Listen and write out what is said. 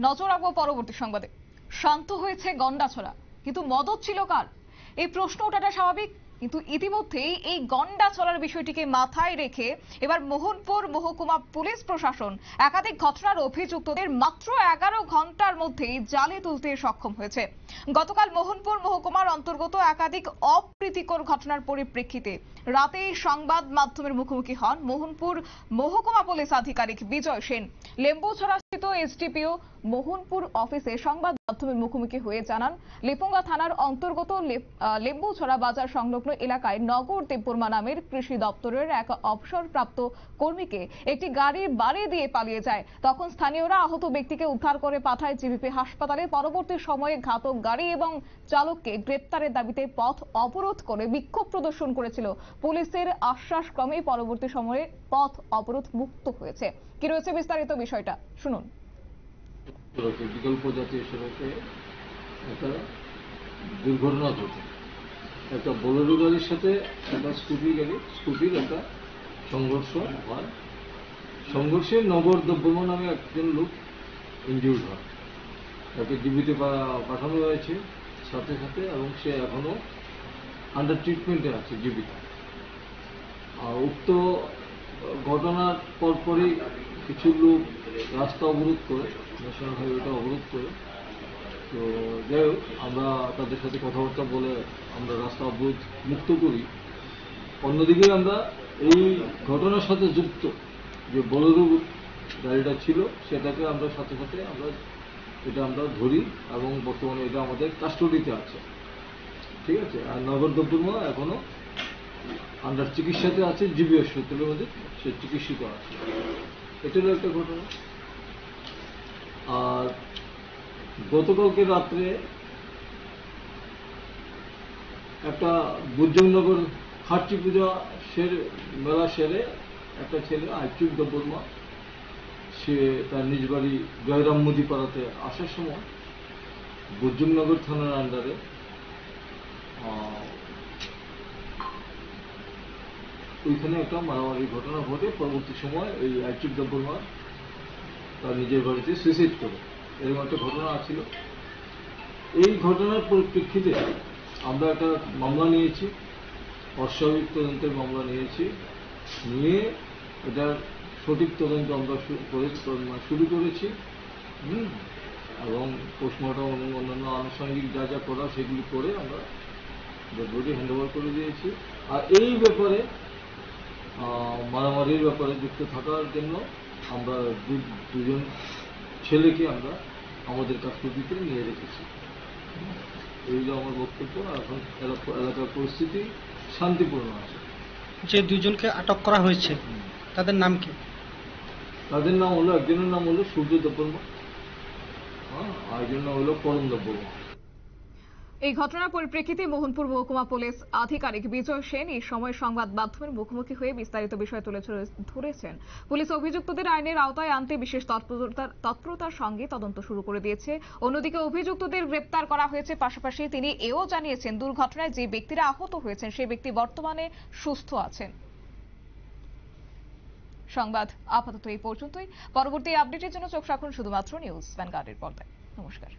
নজর রাখবো পরবর্তী সংবাদে। শান্ত হয়েছে গন্ডাছড়া, কিন্তু মদত ছিল কার? এই প্রশ্ন ওঠাটা স্বাভাবিক, কিন্তু ইতিমধ্যেই এই গন্ডাছড়ার বিষয়টিকে মাথায় রেখে এবার মোহনপুর মহকুমা পুলিশ প্রশাসন একাধিক ঘটনার অভিযুক্তদের মাত্র 11 ঘন্টার মধ্যেই জালে তুলতে সক্ষম হয়েছে। গতকাল মোহনপুর মহকুমার অন্তর্গত একাধিক অপ্রীতিকর ঘটনার পরিপ্রেক্ষিতে রাতেই সংবাদ মাধ্যমের মুখোমুখি হন মোহনপুর মহকুমা পুলিশ আধিকারিক বিজয় সেন। লেম্বুছড়াস্থিত এসডিপিও মোহনপুর অফিসে সংবাদ মাধ্যমের মুখোমুখি হয়ে জানান, লেপুঙ্গা থানার অন্তর্গত লেম্বুছড়া বাজার সংলগ্ন এলাকায় নগর দেববর্মা নামের কৃষি দপ্তরের এক অবসরপ্রাপ্ত কর্মীকে একটি গাড়ি বাড়ি দিয়ে পালিয়ে যায়। তখন স্থানীয়রা আহত ব্যক্তিকে উদ্ধার করে পাঠায় জিবিপি হাসপাতালে। পরবর্তী সময়ে ঘাতক গাড়ি এবং চালককে গ্রেপ্তারের দাবিতে পথ অবরোধ করে বিক্ষোভ প্রদর্শন করেছিল। পুলিশের আশ্বাস ক্রমে পরবর্তী সময়ে পথ অবরোধ মুক্ত হয়েছে। কি রয়েছে বিস্তারিত বিষয়টা শুনুন। বিকল্প জাতীয় সড়কে একটা দুর্ঘটনা ঘটে, একটা বোলেরো গাড়ির সাথে একটা স্কুটির একটা সংঘর্ষ হয়। সংঘর্ষে নগর দেববর্মা নামে একজন লোক ইনজিউর্ড হয়, তাকে জীবিত পাঠানো হয়েছে সাথে সাথে, এবং সে এখনো আন্ডার ট্রিটমেন্টে আছে জীবিত। উক্ত ঘটনার পরপরই কিছু লোক রাস্তা অবরোধ করে, ন্যাশনাল হাইওয়েটা অবরোধ করে। তো যাই হোক, আমরা তাদের সাথে কথাবার্তা বলে আমরা রাস্তা অবরোধ মুক্ত করি। অন্যদিকে আমরা এই ঘটনার সাথে যুক্ত যে বোলেরো গাড়িটা ছিল সেটাকে আমরা সাথে সাথে আমরা ধরি, এবং বর্তমানে এটা আমাদের কাস্টডিতে আছে। ঠিক আছে। আর নগর দেববর্মা এখনো আন্ডার চিকিৎসাতে আছে, জিবি হাসপাতালের মধ্যে সে চিকিৎসিত আছে। এটারও একটা ঘটনা। আর গতকালকে রাত্রে একটা বুজ্জনগর খার্চি পূজা মেলা সেরে একটা ছেলে আইচুক দেববর্মা, সে তার নিজ বাড়ি জয়রাম মুদি পাড়াতে আসার সময় বুজ্জনগর থানার আন্ডারে ওইখানে একটা মারামারির ঘটনা ঘটে। পরবর্তী সময় ওই আইচুক দেববর্মা তার নিজের বাড়িতে সুইসাইড করে, এরকম একটা ঘটনা ছিল। এই ঘটনার পরিপ্রেক্ষিতে আমরা একটা মামলা নিয়েছি, অস্বাভাবিক তদন্তের মামলা নিয়ে এটার সঠিক তদন্ত আমরা শুরু করেছি, এবং পোস্টমর্টম এবং অন্যান্য আনুষঙ্গিক যা যা করা সেগুলি করে আমরা বডি হ্যান্ডওভার করে দিয়েছি। আর এই ব্যাপারে মারামারির ব্যাপারে যুক্ত থাকার জন্য আমরা দুজন ছেলেকে আমরা আমাদের কাস্টডিতে নিয়ে রেখেছি। এইগুলো আমার বক্তব্য। এখন এলাকার পরিস্থিতি শান্তিপূর্ণ আছে। যে দুজনকে আটক করা হয়েছে তাদের নাম কি? তাদের নাম হলো, একজনের নাম হলো সূর্য দেববর্মা, আর একজনের নাম হলো পরম দেববর্মা। এই ঘটনার পরিপ্রেক্ষিতে মোহনপুর মহকুমা পুলিশ আধিকারিক বিজয় সেন এই সময় সংবাদ মাধ্যমের মুখোমুখি হয়ে বিস্তারিত বিষয় তুলে ধরেছেন। পুলিশ অভিযুক্তদের আইনের আওতায় আনতে বিশেষ তৎপরতার সঙ্গে তদন্ত শুরু করে দিয়েছে। অন্যদিকে অভিযুক্তদের গ্রেপ্তার করা হয়েছে। পাশাপাশি তিনি এও জানিয়েছেন, দুর্ঘটনায় যে ব্যক্তিরা আহত হয়েছেন সেই ব্যক্তি বর্তমানে সুস্থ আছেন। সংবাদ আপাতত এই পর্যন্তই। পরবর্তী আপডেটের জন্য চোখ রাখুন শুধুমাত্র নিউজ ভ্যানগার্ডের পর্দায়। নমস্কার।